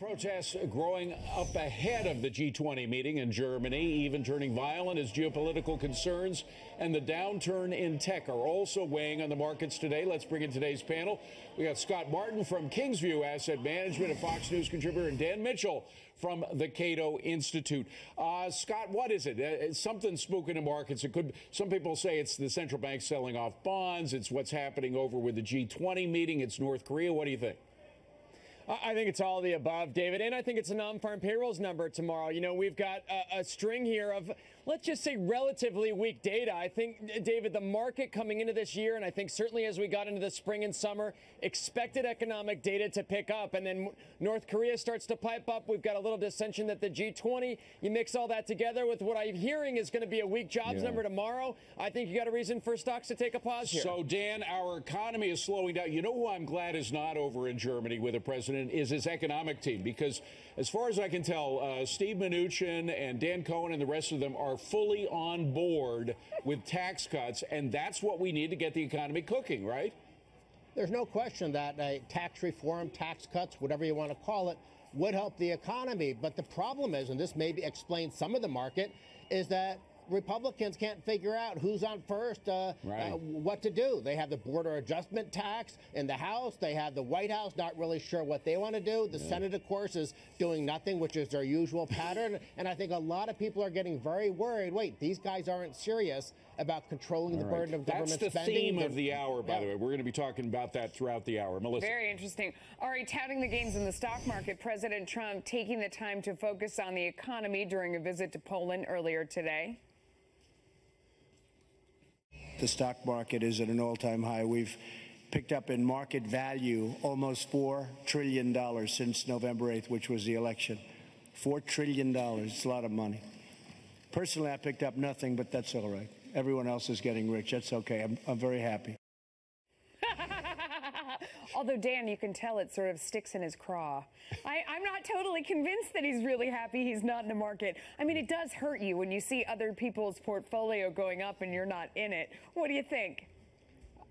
Protests growing up ahead of the G20 meeting in Germany, even turning violent as geopolitical concerns and the downturn in tech are also weighing on the markets today. Let's bring in today's panel. We got Scott Martin from Kingsview Asset Management, a Fox News contributor, and Dan Mitchell from the Cato Institute. Scott, what is it? Something spooking the markets. It could. Some people say it's the central bank selling off bonds. It's what's happening over with the G20 meeting. It's North Korea. What do you think? I think it's all of the above, David, and I think it's a non-farm payrolls number tomorrow. You know, we've got a string here of, let's just say, relatively weak data. I think, David, the market coming into this year, and I think certainly as we got into the spring and summer, expected economic data to pick up, and then North Korea starts to pipe up. We've got a little dissension that the G20, you mix all that together with what I'm hearing is going to be a weak jobs number tomorrow. I think you got a reason for stocks to take a pause here. So, Dan, our economy is slowing down. You know who I'm glad is not over in Germany with the president is his economic team, because as far as I can tell, Steve Mnuchin and Dan Cohen and the rest of them are fully on board with tax cuts, and that's what we need to get the economy cooking, right? There's no question that tax reform, tax cuts, whatever you want to call it, would help the economy. But the problem is, and this maybe explains some of the market, is that Republicans can't figure out who's on first, what to do. They have the border adjustment tax in the House. They have the White House not really sure what they want to do. The Senate, of course, is doing nothing, which is their usual pattern. And I think a lot of people are getting very worried. Wait, these guys aren't serious about controlling the burden of government spending. That's the theme of the hour, by the way. We're going to be talking about that throughout the hour. Melissa. Very interesting. All right, touting the gains in the stock market, President Trump taking the time to focus on the economy during a visit to Poland earlier today. The stock market is at an all-time high. We've picked up in market value almost $4 trillion since November 8th, which was the election. $4 trillion. It's a lot of money. Personally, I picked up nothing, but that's all right. Everyone else is getting rich. That's okay. I'm very happy. Although, Dan, you can tell it sort of sticks in his craw. I'm not totally convinced that he's really happy he's not in the market. I mean, it does hurt you when you see other people's portfolio going up and you're not in it. What do you think?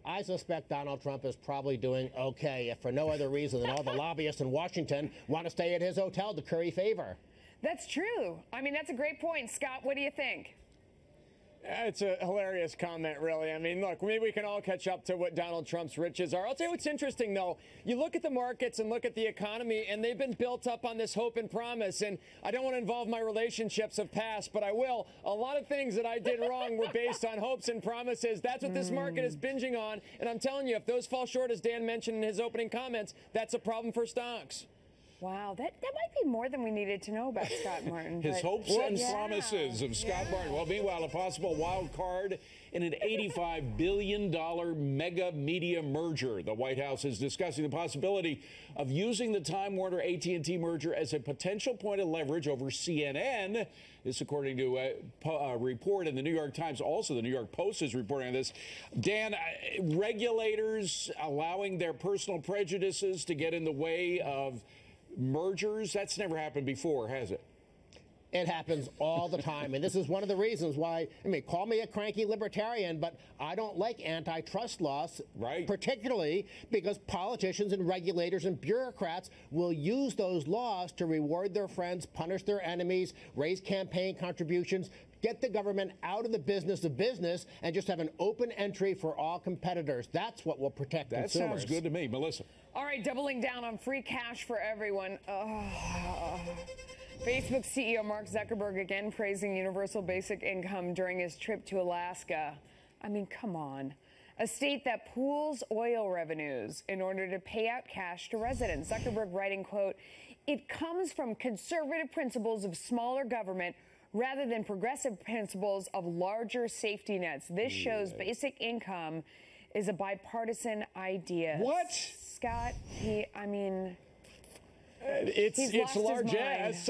I suspect Donald Trump is probably doing okay, if for no other reason than all the lobbyists in Washington want to stay at his hotel to curry favor. That's true. I mean, that's a great point. Scott, what do you think? It's a hilarious comment, really. I mean, look, maybe we can all catch up to what Donald Trump's riches are. I'll tell you what's interesting, though. You look at the markets and look at the economy, and they've been built up on this hope and promise. And I don't want to involve my relationships of past, but I will. A lot of things that I did wrong were based on hopes and promises. That's what this market is binging on. And I'm telling you, if those fall short, as Dan mentioned in his opening comments, that's a problem for stocks. Wow, that might be more than we needed to know about Scott Martin. His hopes and promises of Scott Martin. Well, meanwhile, a possible wild card in an $85 billion mega media merger. The White House is discussing the possibility of using the Time Warner AT&T merger as a potential point of leverage over CNN. This, according to a report in the New York Times. Also, the New York Post is reporting on this. Dan, regulators allowing their personal prejudices to get in the way of mergers, that's never happened before, has it? It happens all the time. And this is one of the reasons why, I mean, call me a cranky libertarian, but I don't like antitrust laws, particularly because politicians and regulators and bureaucrats will use those laws to reward their friends, punish their enemies, raise campaign contributions, get the government out of the business of business, and just have an open entry for all competitors. That's what will protect consumers. That sounds good to me. Melissa. All right, doubling down on free cash for everyone. Facebook CEO Mark Zuckerberg again praising universal basic income during his trip to Alaska. I mean, come on. A state that pools oil revenues in order to pay out cash to residents. Zuckerberg writing, quote, "It comes from conservative principles of smaller government rather than progressive principles of larger safety nets. This shows basic income is a bipartisan idea." What? Scott, I mean, it's largesse.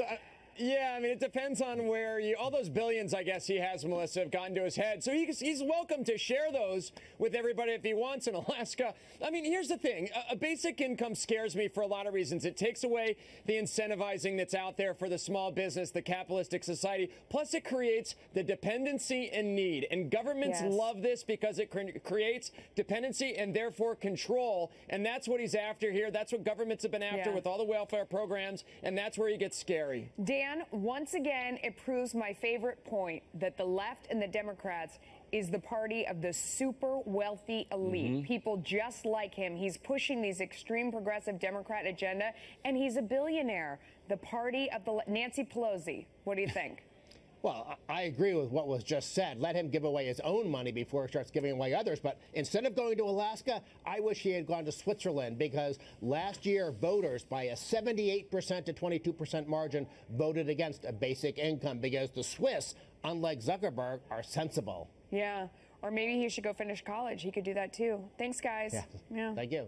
Yeah, I mean, it depends on where all those billions, I guess, he has, Melissa, have gotten to his head. So he's welcome to share those with everybody if he wants in Alaska. I mean, here's the thing. A basic income scares me for a lot of reasons. It takes away the incentivizing that's out there for the small business, the capitalistic society. Plus, it creates the dependency and need. And governments love this because it creates dependency and therefore control. And that's what he's after here. That's what governments have been after with all the welfare programs. And that's where he gets scary. Dan, once again, it proves my favorite point that the left and the Democrats is the party of the super wealthy elite. People just like him. He's pushing these extreme progressive Democrat agenda, and he's a billionaire. The party of the Nancy Pelosi. What do you think? Well, I agree with what was just said. Let him give away his own money before he starts giving away others. But instead of going to Alaska, I wish he had gone to Switzerland, because last year voters, by a 78% to 22% margin, voted against a basic income, because the Swiss, unlike Zuckerberg, are sensible. Yeah. Or maybe he should go finish college. He could do that too. Thanks, guys. Yeah. Thank you.